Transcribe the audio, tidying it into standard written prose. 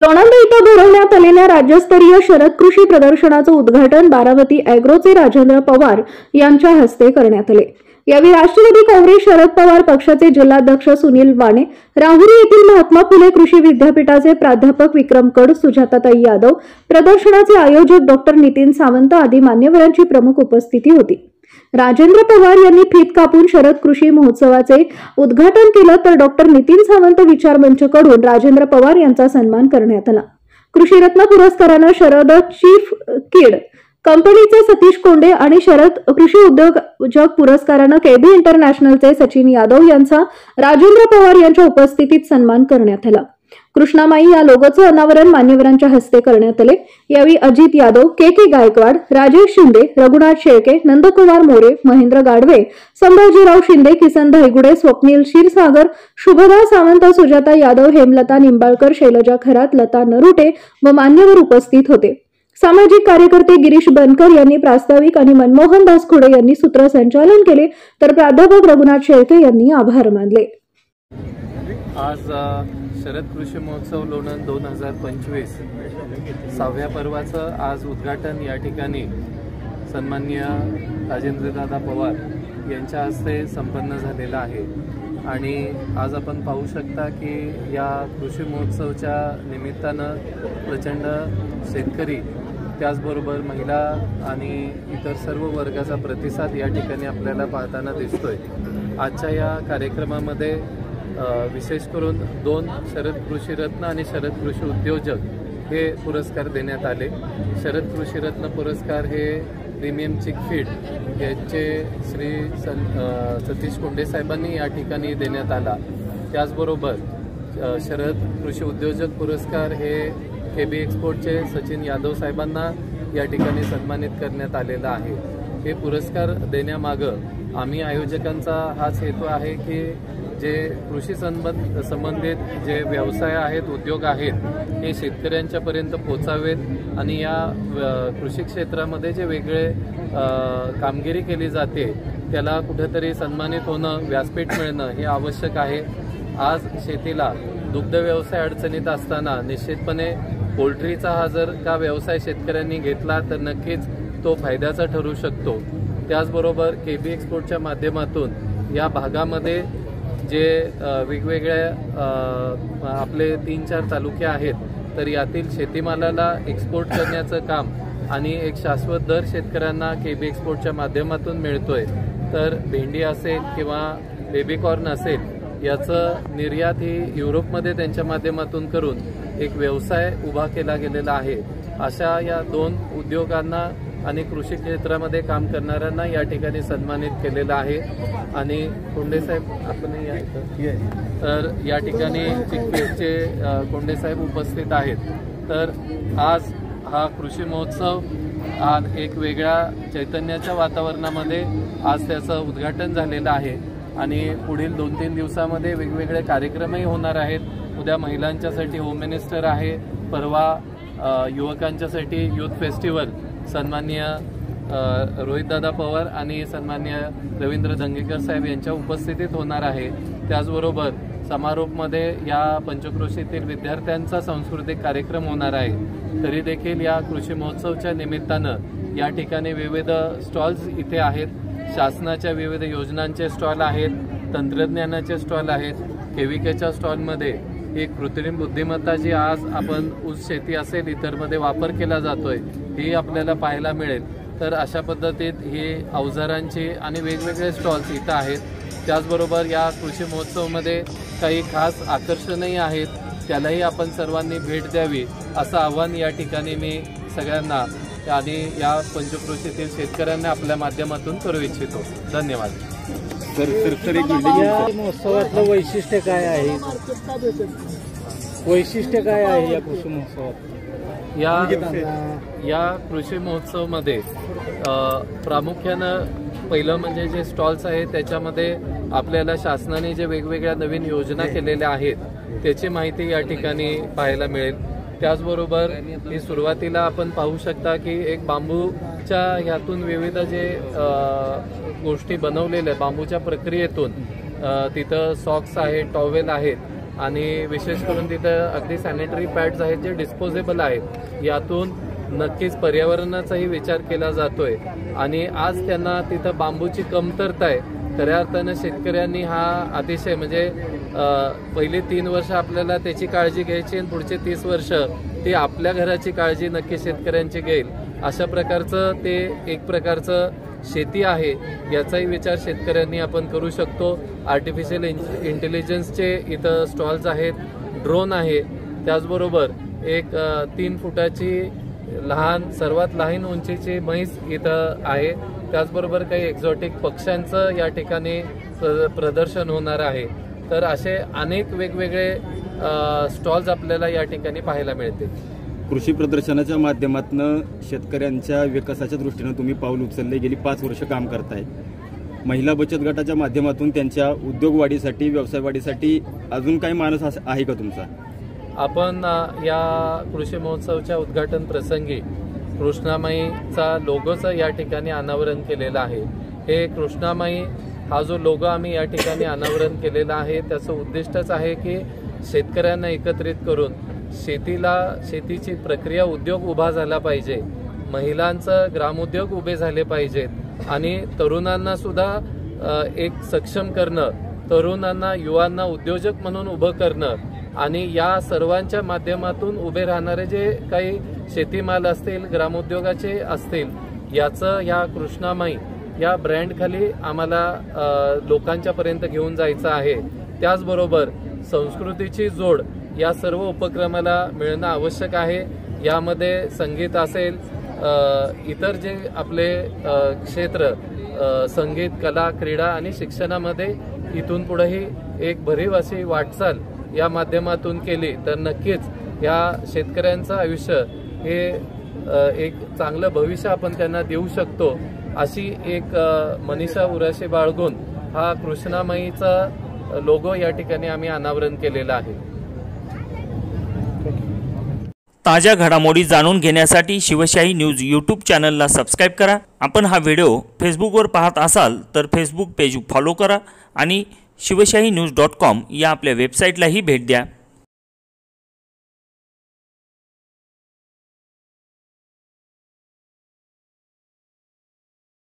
लोणंद इथं भरवण्यात आलेल्या राज्यस्तरीय शरद कृषी प्रदर्शनाचं उद्घाटन बारामती ॲग्रोचे राजेंद्र पवार यांच्या हस्ते करण्यात आले। यावेळी राष्ट्रवादी काँग्रेस शरद पवार पक्षाचे जिल्हाध्यक्ष सुनील वाणे, राहुरी येथील महात्मा फुले कृषी विद्यापीठाचे प्राध्यापक विक्रम कड, सुजाताताई यादव, प्रदर्शनाचे आयोजक डॉक्टर नितीन सावंत आदी मान्यवरांची प्रमुख उपस्थिती होती। राजेंद्र पवार यांनी फीत कापून शरद कृषी महोत्सवाचे उद्घाटन केलं, तर डॉक्टर नितीन सावंत विचार मंचकडून राजेंद्र पवार यांचा सन्मान करण्यात आला। कृषी रत्न पुरस्कारानं शरद चीफ किड कंपनीचे सतीश कोंडे आणि शरद कृषी उद्योजक पुरस्कारानं केबी इंटरनॅशनलचे सचिन यादव यांचा राजेंद्र पवार यांच्या उपस्थितीत सन्मान करण्यात आला। कृष्णामाई या लोगोचं अनावरण मान्यवरांच्या हस्ते करण्यात आले। यावेळी अजित यादव, के गायकवाड, राजेश शिंदे, रघुनाथ शेळके, नंदकुमार मोरे, महेंद्र गाडवे, संभाजीराव शिंदे, किसन धायगुडे, स्वप्नील क्षीरसागर, शुभदा सावंत, सुजाता यादव, हेमलता निंबाळकर, शैलजा खरात, लता नरुटे व मान्यवर उपस्थित होते। सामाजिक कार्यकर्ते गिरीश बनकर यांनी प्रास्ताविक आणि मनमोहन दास खोडे यांनी सूत्रसंचालन केले, तर प्राध्यापक रघुनाथ शेळके यांनी आभार मानले। आज शरद कृषी महोत्सव लोणंद 2025 6व्या पर्वाचं आज उद्घाटन या ठिकाणी सन्माननीय राजेंद्रदादा पवार यांच्या हस्ते संपन्न झालेलं आहे। आणि आज आपण पाहू शकता की या कृषी महोत्सवच्या निमित्तानं प्रचंड शेतकरी, त्याचबरोबर महिला आणि इतर सर्व वर्गाचा प्रतिसाद या ठिकाणी आपल्याला पाहताना दिसतोय। आजच्या या कार्यक्रमामध्ये विशेष करून 2 शरद कृषी रत्न आणि शरद कृषी उद्योजक हे पुरस्कार देण्यात आले। शरद कृषी रत्न पुरस्कार हे प्रीमियम चिक फीड याचे श्री सतीश कोंडे साहेबांनी या ठिकाणी देण्यात आला। त्याचबरोबर शरद कृषी उद्योजक पुरस्कार हे केबी एक्सपोर्टचे सचिन यादव साहेबांना या ठिकाणी सन्मानित करण्यात आलेला आहे। हे पुरस्कार देण्यामागं आम्ही आयोजकांचा हाच हेतू आहे की जे कृषी संबंधित जे व्यवसाय आहेत, उद्योग आहेत, हे शेतकऱ्यांच्यापर्यंत पोचावेत आणि या कृषी क्षेत्रामध्ये जे वेगळे कामगिरी केली जाते त्याला कुठेतरी सन्मानित होणं, व्यासपीठ मिळणं हे आवश्यक आहे। आज शेतीला दुग्ध व्यवसाय अडचणीत असताना निश्चितपणे पोल्ट्रीचा हा जर का व्यवसाय शेतकऱ्यांनी घेतला तर नक्कीच तो फायद्याचा ठरू शकतो। त्याचबरोबर केबी एक्सपोर्टच्या माध्यमातून या भागामध्ये जे वेगवेगळ्या आपले 3-4 तालुके आहेत, तर यातील शेतीमालाला एक्सपोर्ट करण्याचं काम आणि एक शाश्वत दर शेतकऱ्यांना केबी एक्सपोर्टच्या माध्यमातून मिळतोय। तर भेंडी असेल किंवा बेबीकॉर्न असेल याचं निर्यात ही युरोपमध्ये त्यांच्या माध्यमातून करून एक व्यवसाय उभा केला गेलेला आहे। अशा या 2 उद्योगांना आणि कृषी क्षेत्रामध्ये काम करणाऱ्यांना या ठिकाणी सन्मानित केलेलं आहे। आणि कोंडे साहेब आपण तर या ठिकाणी चिकपेटचे कोंडे साहेब उपस्थित आहेत। तर आज हा कृषी महोत्सव आज एक वेगळ्या चैतन्याच्या वातावरणामध्ये आज त्याचं उद्घाटन झालेलं आहे आणि पुढील 2-3 दिवसामध्ये वेगवेगळे कार्यक्रमही होणार आहेत। उद्या महिलांच्यासाठी होम मिनिस्टर आहे, परवा युवकांच्यासाठी यूथ फेस्टिवल सन्माननीय रोहितदादा पवार आणि सन्माननीय रवींद्र धंगेकर साहेब यांच्या उपस्थितीत होणार आहे। त्याचबरोबर समारोपमध्ये या पंचक्रोशीतील विद्यार्थ्यांचा सांस्कृतिक कार्यक्रम होणार आहे। तरी देखील या कृषी महोत्सवच्या निमित्तानं या ठिकाणी विविध स्टॉल्स इथे आहेत। शासनाच्या विविध योजनांचे स्टॉल आहेत, तंत्रज्ञानाचे स्टॉल आहेत। केविकेच्या स्टॉलमध्ये एक कृत्रिम बुद्धिमत्ता जी आज आपण ऊस शेती असेल इतरमध्ये वापर केला जातोय ही आपल्याला पाहायला मिळेल। तर अशा पद्धतीत ही अवजारांची आणि वेगवेगळे स्टॉल्स इथं आहेत। त्याचबरोबर या कृषी महोत्सवामध्ये काही खास आकर्षणही आहेत, त्यालाही आपण सर्वांनी भेट द्यावी असं आव्हान या ठिकाणी मी सगळ्यांना आणि या पंचक्रोशीतील शेतकऱ्यांना आपल्या माध्यमातून करू इच्छितो। धन्यवाद। या महोत्सवातलं वैशिष्ट्य काय आहे? वैशिष्ट्य काय आहे या कृषी महोत्सवात? या कृषी महोत्सवमध्ये प्रामुख्यानं पहिलं म्हणजे जे स्टॉल्स आहेत त्याच्यामध्ये आपल्याला शासनाने जे वेगवेगळ्या नवीन योजना केलेल्या आहेत त्याची माहिती या ठिकाणी पाहायला मिळेल। त्याचबरोबर ही सुरुवातीला आपण पाहू शकता की एक बांबूच्या ह्यातून विविध जे गोष्टी बनवलेल्या बांबूच्या प्रक्रियेतून तिथं सॉक्स आहेत, टॉवेल आहेत आणि विशेष करून तिथं अगदी सॅनिटरी पॅड्स आहेत जे डिस्पोजेबल आहेत. यातून नक्कीच पर्यावरणाचाही विचार केला जातोय. आणि आज त्यांना तिथं बांबूची कमतरता आहे. खऱ्या अर्थानं शेतकऱ्यांनी हा अतिशय म्हणजे पहिली 3 वर्ष आपल्याला त्याची काळजी घ्यायची आणि पुढचे 30 वर्ष ती आपल्या घराची काळजी नक्की शेतकऱ्यांची घेईल. अशा प्रकारचं ते एक प्रकारचं शेती आहे. याचाही विचार शेतकऱ्यांनी आपण करू शकतो. आर्टिफिशियल इंटेलिजन्सचे इथं स्टॉल्स आहेत, ड्रोन आहे, त्याचबरोबर एक 3 फुटाची सर्वात लहान उंचीची म्हैस इथं आहे. त्याचबरोबर काही एक्झॉटिक पक्ष्यांचं या ठिकाणी प्रदर्शन होणार आहे. तर असे अनेक वेगवेगळे स्टॉल्स आपल्याला या ठिकाणी पाहायला मिळतील. कृषी प्रदर्शनाच्या माध्यमातून शेतकऱ्यांच्या विकासाच्या दृष्टीनं तुम्ही पाऊल उचलले, गेली 5 वर्ष काम करताय. महिला बचत गटाच्या माध्यमातून त्यांच्या उद्योग वाढीसाठी, व्यवसाय वाढीसाठी अजून काही मानस आहे का तुमचा? आपण या कृषी महोत्सवच्या उद्घाटन प्रसंगी कृष्णामाईचा लोगोचं या ठिकाणी अनावरण केलेलं आहे. हे कृष्णामाई हा जो लोगो आम्ही या ठिकाणी अनावरण केलेला आहे त्याचं उद्दिष्टच आहे की शेतकऱ्यांना एकत्रित करून शेतीची प्रक्रिया उद्योग उभा झाला पाहिजे, महिलांचं ग्रामोद्योग उभे झाले पाहिजेत आणि तरुणांना सुद्धा एक सक्षम करणं, तरुणांना युवांना उद्योजक म्हणून उभं करणं आणि या सर्वांच्या माध्यमातून उभे राहणारे जे काही शेतीमाल असतील, ग्रामोद्योगाचे असतील, याचं ह्या कृष्णामाई या ब्रँडखाली आम्हाला लोकांच्या पर्यंत घेऊन जायचं आहे. त्याचबरोबर संस्कृतीची जोड या सर्व उपक्रमाला मिळणं आवश्यक आहे. यामध्ये संगीत असेल, इतर जे आपले क्षेत्र संगीत, कला, क्रीडा आणि शिक्षणामध्ये इथून पुढेही एक भरीव अशी वाटचाल या माध्यमातून केली तर नक्कीच या शेतकऱ्यांचं आयुष्य हे एक चांगलं भविष्य आपण त्यांना देऊ शकतो. अशी एक मनीषा उराशी बाळगून हा कृष्णामाईचा लोगो या ठिकाणी आम्ही अनावरण केलेला आहे. ताज्या घडामोडी जाणून घेण्यासाठी शिवशाही न्यूज यूट्यूब चॅनलला सबस्क्राईब करा. आपण हा व्हिडिओ फेसबुकवर पाहत असाल तर फेसबुक पेज फॉलो करा आणि शिवशाही न्यूज.com या आपल्या वेबसाईटलाही भेट द्या.